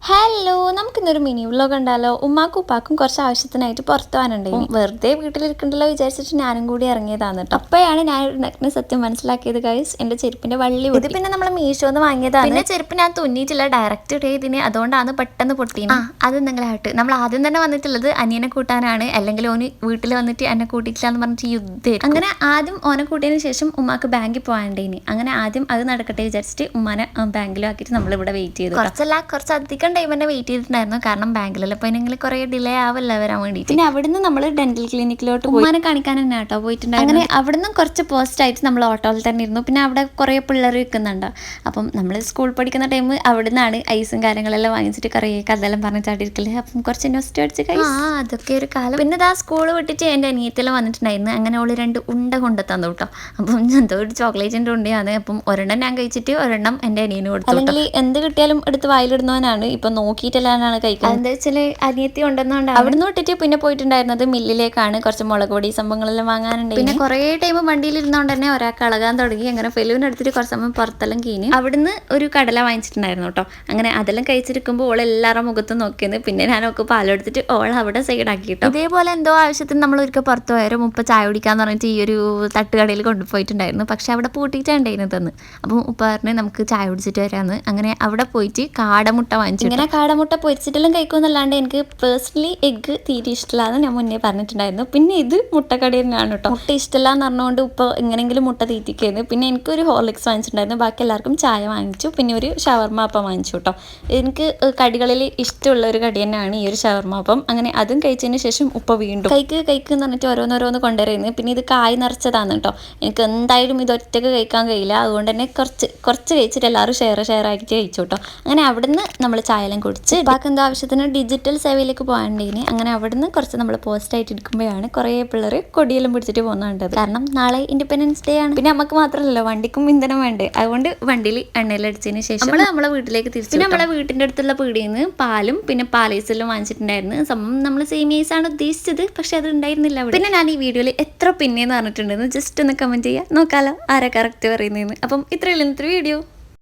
Hello, നമുക്കിന്നൊരു mini vlog ഉണ്ടല്ലോ. ഉമ്മാക്കും ഉപ്പാക്കും കുറച്ച് ആവശ്യത്തിനായിട്ട് പുറത്തു പോകാനുണ്ടായിരുന്നു. വെറുതെ വീട്ടിലിരിക്കണ്ടല്ലോ വിചാരിച്ചിട്ട് ഞാനും കൂടി ഇറങ്ങിയതാണ് കേട്ടോ. അപ്പോഴാണ് ഞാൻ ഒരു നഗ്ന സത്യം മനസ്സിലാക്കിയത് ഗൈസ്. എന്റെ ചെരുപ്പിന്റെ വള്ളി ഇത് പിന്നെ നമ്മൾ മീഷോന്ന് വാങ്ങിയതാണ്. പിന്നെ ചെരുപ്പ് ഞാൻ തുന്നിയിട്ടില്ല, ഡയറക്റ്റ് ഇതിന്, അതുകൊണ്ടാണ് പെട്ടെന്ന് പൊട്ടിയത്. അത് നിങ്ങളായിട്ട് നമ്മൾ ആദ്യം തന്നെ വന്നിട്ടുള്ളത് അനിയനെ കൂട്ടാനാണ്. അല്ലെങ്കിൽ ഓന് വീട്ടിൽ വന്നിട്ട് എന്നെ കൂട്ടിയിട്ടില്ലാന്ന് പറഞ്ഞിട്ട് യുദ്ധം. അങ്ങനെ ആദ്യം ഓനെ കൂട്ടിയതിന് ശേഷം ഉമ്മാക്ക് ബാങ്കിൽ പോകാണ്ടേനി. അങ്ങനെ ആദ്യം അത് നടക്കട്ടെ വിചാരിച്ചിട്ട് ഉമ്മാനെ ബാങ്കിലും ആക്കിയിട്ട് നമ്മളിവിടെ വെയിറ്റ് ചെയ്തു. കുറച്ചധികം ടൈം തന്നെ വെയിറ്റ് ചെയ്തിട്ടുണ്ടായിരുന്നു. കാരണം ബാങ്കിലെല്ലാം പോയിനെങ്കിൽ കുറേ ഡിലേ ആവില്ല വരാൻ വേണ്ടിയിട്ട്. പിന്നെ അവിടുന്ന് നമ്മൾ ഡെന്റൽ ക്ലിനിക്കിലോട്ട് ഉമ്മാനെ കാണിക്കാൻ തന്നെ കേട്ടോ പോയിട്ടുണ്ടായിരുന്നു. അങ്ങനെ അവിടുന്ന് കുറച്ച് പോസ്റ്റ് ആയിട്ട് നമ്മൾ ഓട്ടോയിൽ തന്നെ ഇരുന്നു. പിന്നെ അവിടെ കുറേ പിള്ളേർ വിൽക്കുന്നുണ്ട്. അപ്പം നമ്മൾ സ്കൂൾ പഠിക്കുന്ന ടൈം അവിടെ നിന്നാണ് ഐസും കാര്യങ്ങളെല്ലാം വാങ്ങിച്ചിട്ട് കുറേ കഥയെല്ലാം പറഞ്ഞിട്ടായിരിക്കില്ലേ. അപ്പം കുറച്ച് ഇൻവെസ്റ്റ് അടിച്ച് അതൊക്കെ ഒരു കാലം. പിന്നെ ഇതാ സ്കൂൾ വിട്ടിട്ട് എൻ്റെ അനിയത്തെല്ലാം വന്നിട്ടുണ്ടായിരുന്നു. അങ്ങനെ ഓള് 2 ഉണ്ട കൊണ്ട് തന്നു കേട്ടോ. അപ്പം എന്തോ ഒരു ചോക്ലേറ്റിൻ്റെ ഉണ്ടയാണ്. അപ്പം ഒരെണ്ണം ഞാൻ കഴിച്ചിട്ട് ഒരെണ്ണം എൻ്റെ അനിയന് കൊടുത്തു. അല്ലെങ്കിൽ എന്ത് കിട്ടിയാലും എടുത്ത് വായിലിടുന്നവനാണ്. ഇപ്പം നോക്കിയിട്ടെല്ലാമാണ് കഴിക്കുന്നത്. എന്താ വെച്ചാൽ അനിയത്തി ഉണ്ടെന്നുകൊണ്ട് അവിടുന്ന് വിട്ടിട്ട് പിന്നെ പോയിട്ടുണ്ടായിരുന്നത് മില്ലിലേക്കാണ്. കുറച്ച് മുളക് പൊടി സംഭവങ്ങളെല്ലാം വാങ്ങാനുണ്ട്. പിന്നെ കുറേ ടൈം വണ്ടിയിലിരുന്നോണ്ട് തന്നെ ഒരാൾക്ക് അളകാൻ തുടങ്ങി. അങ്ങനെ ഫെലുവിനെടുത്തിട്ട് കുറച്ച് സമയം പുറത്തെല്ലാം കീഞ്ഞ് അവിടുന്ന് ഒരു കടല വാങ്ങിച്ചിട്ടുണ്ടായിരുന്നു കേട്ടോ. അങ്ങനെ അതെല്ലാം കഴിച്ചിരിക്കുമ്പോൾ ഓൾ എല്ലാവരുടെ മുഖത്തും നോക്കിയത്. പിന്നെ ഞാനൊക്കെ പാലെടുത്തിട്ട് ഓൾ അവിടെ സൈഡാക്കി കേട്ടോ. ഇതേപോലെ എന്തോ ആവശ്യത്തിന് നമ്മൾ ഒരിക്കൽ പുറത്ത് പോയാലും ഉപ്പ ചായ കുടിക്കാന്ന് പറഞ്ഞിട്ട് ഈ ഒരു തട്ടുകടയിൽ കൊണ്ടുപോയിട്ടുണ്ടായിരുന്നു. പക്ഷെ അവിടെ പൂട്ടിയിട്ടുണ്ടായിരുന്നതെന്ന്. അപ്പം ഉപ്പ പറഞ്ഞ് നമുക്ക് ചായ കുടിച്ചിട്ട് വരാമെന്ന്. അങ്ങനെ അവിടെ പോയിട്ട് കാടമുട്ട വാങ്ങിച്ചു. ഇങ്ങനെ കാടമുട്ട പൊരിച്ചിട്ടെല്ലാം കഴിക്കുമെന്നല്ലാണ്ട് എനിക്ക് പേഴ്സണലി എഗ്ഗ് തീരെ ഇഷ്ടമില്ലാന്ന് ഞാൻ മുന്നേ പറഞ്ഞിട്ടുണ്ടായിരുന്നു. പിന്നെ ഇത് മുട്ടക്കടി തന്നെയാണ് കേട്ടോ. മുട്ട ഇഷ്ടമില്ല എന്ന് പറഞ്ഞുകൊണ്ട് ഇപ്പോൾ എങ്ങനെയെങ്കിലും മുട്ട തീറ്റിക്കുന്നു. പിന്നെ എനിക്കൊരു ഹോർലിക്സ് വാങ്ങിച്ചിട്ടുണ്ടായിരുന്നു. ബാക്കി എല്ലാവർക്കും ചായ വാങ്ങിച്ചു. പിന്നെ ഒരു ഷവർമ അപ്പം വാങ്ങിച്ചു കേട്ടോ. എനിക്ക് കടികളിൽ ഇഷ്ടമുള്ള ഒരു കടി തന്നെയാണ് ഈ ഒരു ഷവർമ അപ്പം. അങ്ങനെ അതും കഴിച്ചതിന് ശേഷം ഉപ്പ വീണ്ടും കൈക്ക് എന്ന് പറഞ്ഞിട്ട് ഓരോന്നോരോന്ന് കൊണ്ടുവരുന്നത്. പിന്നെ ഇത് കായ് നിറച്ചതാണ് കേട്ടോ. എനിക്ക് എന്തായാലും ഇത് ഒറ്റയ്ക്ക് കഴിക്കാൻ കഴിയില്ല. അതുകൊണ്ട് തന്നെ കുറച്ച് കഴിച്ചിട്ട് എല്ലാവരും ഷെയർ ആക്കിയിട്ട് കഴിച്ചു കേട്ടോ. അങ്ങനെ അവിടുന്ന് നമ്മൾ ചായയെല്ലാം കുടിച്ച് ബാക്കി എന്താ ആവശ്യത്തിന് ഡിജിറ്റൽ സേവയിലേക്ക് പോകാണ്ടേന്. അങ്ങനെ അവിടുന്ന് കുറച്ച് നമ്മൾ പോസ്റ്റ് ആയിട്ട് ഇരിക്കുമ്പോഴാണ് കുറേ പിള്ളേർ കൊടിയെല്ലാം പിടിച്ചിട്ട് പോകുന്നുണ്ടത്. കാരണം നാളെ ഇൻഡിപെൻഡൻസ് ഡേ ആണ്. പിന്നെ നമുക്ക് മാത്രമല്ലല്ലോ, വണ്ടിക്കും ഇന്ധനം വേണ്ടേ. അതുകൊണ്ട് വണ്ടിയിൽ എണ്ണയെല്ലാം അടിച്ചതിന് ശേഷം നമ്മളെ വീട്ടിലേക്ക് തിരിച്ചു. പിന്നെ നമ്മളെ വീട്ടിൻ്റെ അടുത്തുള്ള പീടിയിൽ നിന്ന് പാലും പിന്നെ പാലൈസെല്ലാം വാങ്ങിച്ചിട്ടുണ്ടായിരുന്നു. സംഭവം നമ്മൾ സേമിയസാണ് ഉദ്ദേശിച്ചത്, പക്ഷെ അത് ഉണ്ടായിരുന്നില്ല അവിടെ. പിന്നെ ഞാൻ ഈ വീഡിയോയിൽ എത്ര പിന്നെയെന്ന് പറഞ്ഞിട്ടുണ്ടെന്ന് ജസ്റ്റ് ഒന്ന് കമന്റ് ചെയ്യാം, നോക്കാലോ ആരാ കറക്റ്റ് പറയുന്നതെന്ന്. അപ്പം ഇത്രയുള്ള വീഡിയോ.